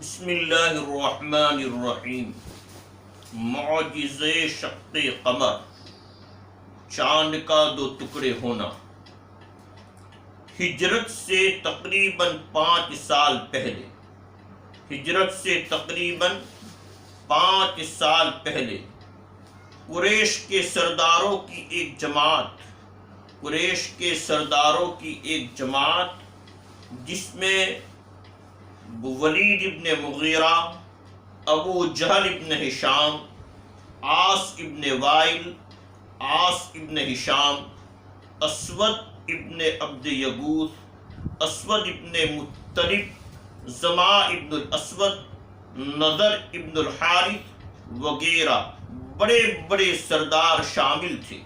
بسم اللہ الرحمن الرحیم۔ معجزے شق قمر، چاند کا دو ٹکڑے ہونا۔ ہجرت سے تقریباً 5 سال پہلے، قریش کے سرداروں کی ایک جماعت جس میں ولید ابن مغیرہ، ابو جہل ابن ہشام، عاص ابن وائل، عاص ابن ہشام، اسود ابن عبد یغوث، اسود ابن مطلب، زما ابن الاسود، نضر ابن الحارث وغیرہ بڑے بڑے سردار شامل تھے۔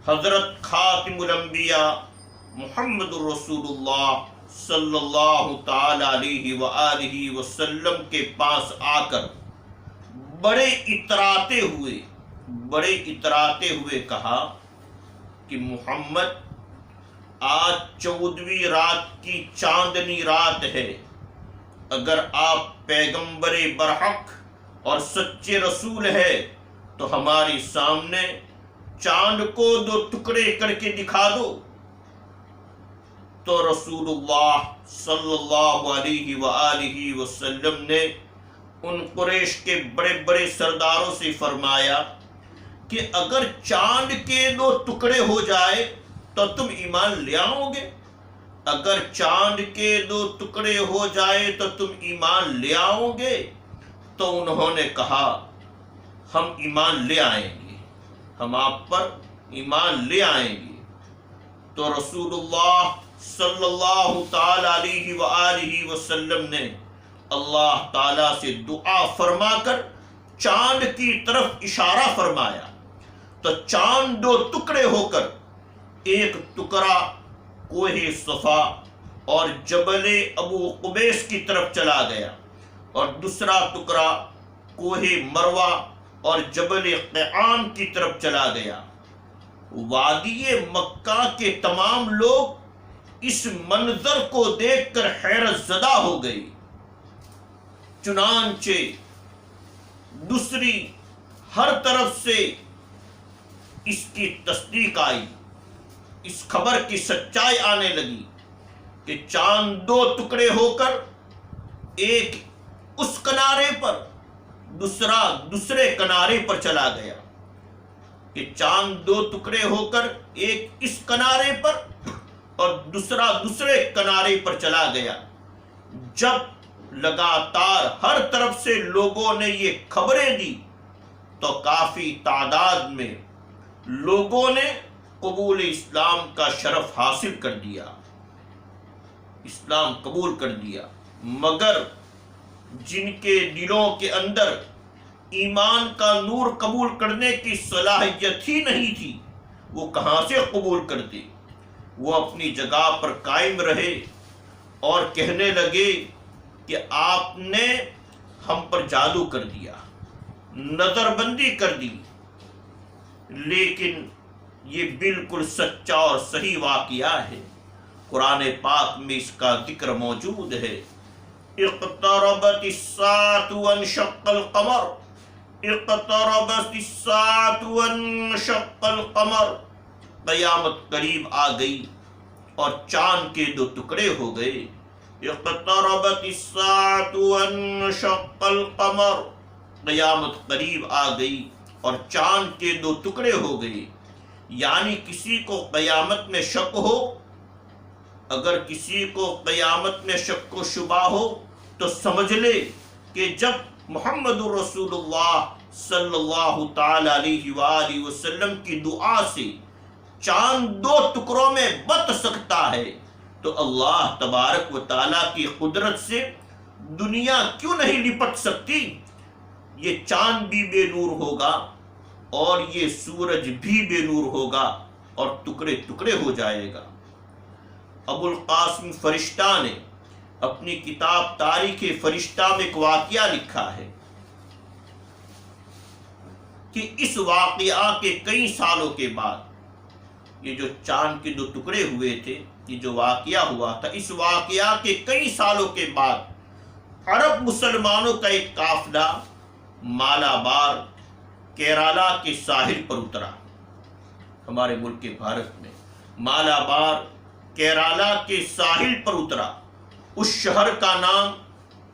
حضرت خاتم الانبیاء محمد رسول اللہ صلی اللہ تعالی علیہ وآلہ وسلم کے پاس آ کر بڑے اتراتے ہوئے کہا کہ محمد، آج 14ویں رات کی چاندنی رات ہے۔ اگر آپ پیغمبر برحق اور سچے رسول ہے تو ہمارے سامنے چاند کو 2 ٹکڑے کر کے دکھا دو۔ تو رسول اللہ صلی اللہ علیہ وآلہ وسلم نے ان قریش کے بڑے بڑے سرداروں سے فرمایا کہ اگر چاند کے 2 ٹکڑے ہو جائے تو تم ایمان لے آؤ گے؟ اگر چاند کے 2 ٹکڑے ہو جائے تو تم ایمان لے آؤ گے؟ تو انہوں نے کہا ہم ایمان لے آئیں گے، ہم آپ پر ایمان لے آئیں گے۔ تو رسول اللہ صلی اللہ تعالی علیہ وآلہ وسلم نے اللہ تعالیٰ سے دعا فرما کر چاند کی طرف اشارہ فرمایا، تو چاند 2 ٹکڑے ہو کر ایک ٹکڑا کوہ صفا اور جبل ابو قبیس کی طرف چلا گیا، اور دوسرا ٹکڑا کوہ مروہ اور جبل قیعان کی طرف چلا گیا۔ وادی مکہ کے تمام لوگ اس منظر کو دیکھ کر حیرت زدہ ہو گئی۔ چنانچہ دوسری ہر طرف سے اس کی تصدیق آئی، اس خبر کی سچائی آنے لگی کہ چاند 2 ٹکڑے ہو کر ایک اس کنارے پر، دوسرا دوسرے کنارے پر چلا گیا، کہ چاند 2 ٹکڑے ہو کر ایک اس کنارے پر اور دوسرا دوسرے کنارے پر چلا گیا۔ جب لگاتار ہر طرف سے لوگوں نے یہ خبریں دی تو کافی تعداد میں لوگوں نے قبول اسلام کا شرف حاصل کر دیا، اسلام قبول کر دیا، مگر جن کے دلوں کے اندر ایمان کا نور قبول کرنے کی صلاحیت ہی نہیں تھی، وہ کہاں سے قبول کرتے؟ وہ اپنی جگہ پر قائم رہے اور کہنے لگے کہ آپ نے ہم پر جادو کر دیا، نظر بندی کر دی۔ لیکن یہ بالکل سچا اور صحیح واقعہ ہے، قرآن پاک میں اس کا ذکر موجود ہے۔ اقتربت الساعة وانشق القمر، اقتربت الساعة وانشق القمر، قیامت قریب آ گئی اور چاند کے 2 ٹکڑے ہو گئے۔ اقتربت الساعة وانشق القمر، قیامت قریب آ گئی اور چاند کے 2 ٹکڑے ہو گئے۔ یعنی کسی کو قیامت میں شک ہو، اگر کسی کو قیامت میں شک و شبہ ہو تو سمجھ لے کہ جب محمد رسول اللہ صلی اللہ تعالی علیہ وآلہ وسلم کی دعا سے چاند 2 ٹکڑوں میں بٹ سکتا ہے تو اللہ تبارک و تعالیٰ کی قدرت سے دنیا کیوں نہیں لپٹ سکتی؟ یہ چاند بھی بے نور ہوگا اور یہ سورج بھی بے نور ہوگا اور ٹکڑے ٹکڑے ہو جائے گا۔ ابو القاسم فرشتہ نے اپنی کتاب تاریخ فرشتہ میں ایک واقعہ لکھا ہے کہ اس واقعہ کے کئی سالوں کے بعد، یہ جو چاند کے 2 ٹکڑے ہوئے تھے، یہ جو واقعہ ہوا تھا، اس واقعہ کے کئی سالوں کے بعد عرب مسلمانوں کا ایک قافلہ مالابار کیرالا کے ساحل پر اترا. ہمارے ملک کے بھارت میں مالابار کیرالا کے ساحل پر اترا. اس شہر کا نام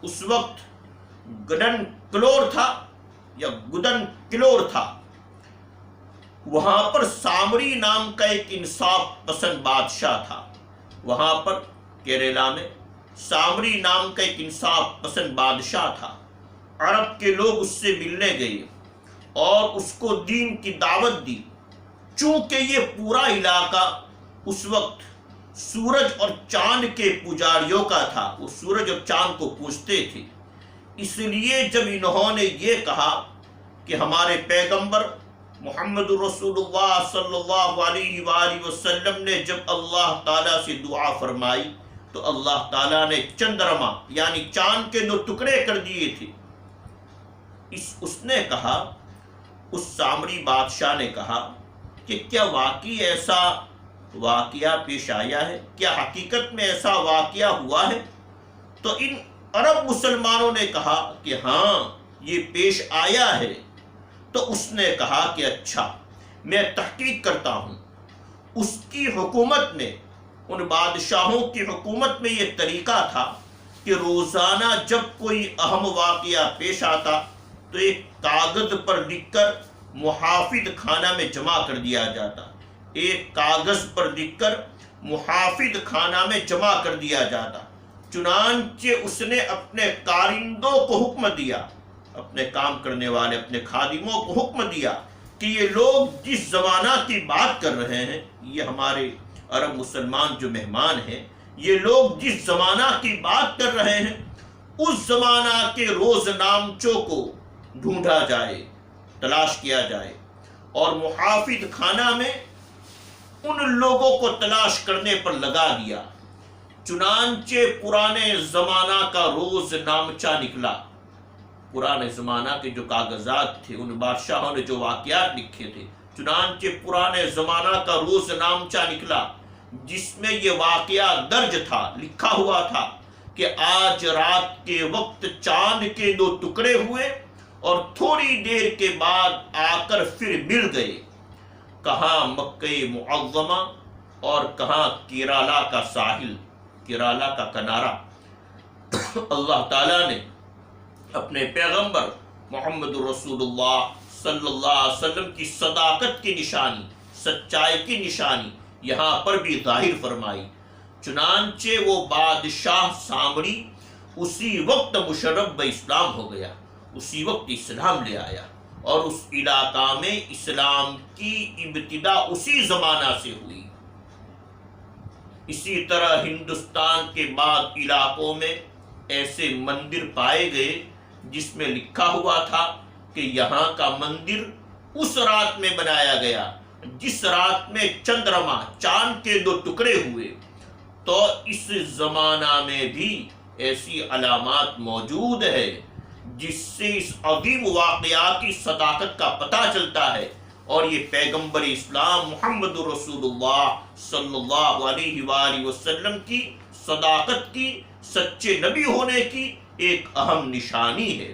اس وقت گڈن کلور تھا یا گدن کلور تھا. وہاں پر سامری نام کا ایک انصاف پسند بادشاہ تھا. وہاں پر کیرلا میں سامری نام کا ایک انصاف پسند بادشاہ تھا. عرب کے لوگ اس سے ملنے گئے اور اس کو دین کی دعوت دی. چونکہ یہ پورا علاقہ اس وقت سورج اور چاند کے پجاریوں کا تھا، وہ سورج اور چاند کو پوجتے تھے، اس لیے جب انہوں نے یہ کہا کہ ہمارے پیغمبر محمد رسول اللہ صلی اللہ علیہ وآلہ وسلم نے جب اللہ تعالیٰ سے دعا فرمائی تو اللہ تعالیٰ نے چندرما یعنی چاند کے 2 ٹکڑے کر دیے تھے. اس نے کہا، اس سامری بادشاہ نے کہا کہ کیا واقعی ایسا واقعہ پیش آیا ہے؟ کیا حقیقت میں ایسا واقعہ ہوا ہے؟ تو ان عرب مسلمانوں نے کہا کہ ہاں یہ پیش آیا ہے. تو اس نے کہا کہ اچھا میں تحقیق کرتا ہوں. اس کی حکومت میں، ان بادشاہوں کی حکومت میں یہ طریقہ تھا کہ روزانہ جب کوئی اہم واقعہ پیش آتا تو ایک کاغذ پر لکھ کر محافظ خانہ میں جمع کر دیا جاتا. ایک کاغذ پر لکھ کر محافظ خانہ میں جمع کر دیا جاتا. چنانچہ اس نے اپنے کارندوں کو حکم دیا، اپنے کام کرنے والے اپنے خادموں کو حکم دیا کہ یہ لوگ جس زمانہ کی بات کر رہے ہیں، یہ ہمارے عرب مسلمان جو مہمان ہیں، یہ لوگ جس زمانہ کی بات کر رہے ہیں اس زمانہ کے روز نامچوں کو ڈھونڈا جائے، تلاش کیا جائے، اور محافظ خانہ میں ان لوگوں کو تلاش کرنے پر لگا دیا. چنانچہ پرانے زمانہ کا روز نامچہ نکلا. پرانے زمانہ کے جو کاغذات تھے، ان بادشاہوں نے جو واقعات لکھے تھے، چنانچہ پرانے زمانہ کا روز نامچہ نکلا جس میں یہ واقعہ درج تھا، لکھا ہوا تھا کہ آج رات کے وقت چاند کے 2 ٹکڑے ہوئے اور تھوڑی دیر کے بعد آ کر پھر مل گئے. کہاں مکہ معظمہ اور کہاں کیرالا کا ساحل، کیرالا کا کنارہ. اللہ تعالیٰ نے اپنے پیغمبر محمد رسول اللہ صلی اللہ علیہ وسلم کی صداقت کی نشانی، سچائی کی نشانی یہاں پر بھی ظاہر فرمائی. چنانچہ وہ بادشاہ سامری اسی وقت مشرف اسلام ہو گیا، اسی وقت اسلام لے آیا، اور اس علاقہ میں اسلام کی ابتدا اسی زمانہ سے ہوئی. اسی طرح ہندوستان کے بعض علاقوں میں ایسے مندر پائے گئے جس میں لکھا ہوا تھا کہ یہاں کا مندر اس رات میں بنایا گیا جس رات میں چندرما چاند کے 2 ٹکڑے ہوئے. تو اس زمانہ میں بھی ایسی علامات موجود ہے جس سے اس عظیم واقعہ کی صداقت کا پتہ چلتا ہے، اور یہ پیغمبر اسلام محمد رسول اللہ صلی اللہ علیہ وآلہ وسلم کی صداقت کی، سچے نبی ہونے کی ایک اہم نشانی ہے.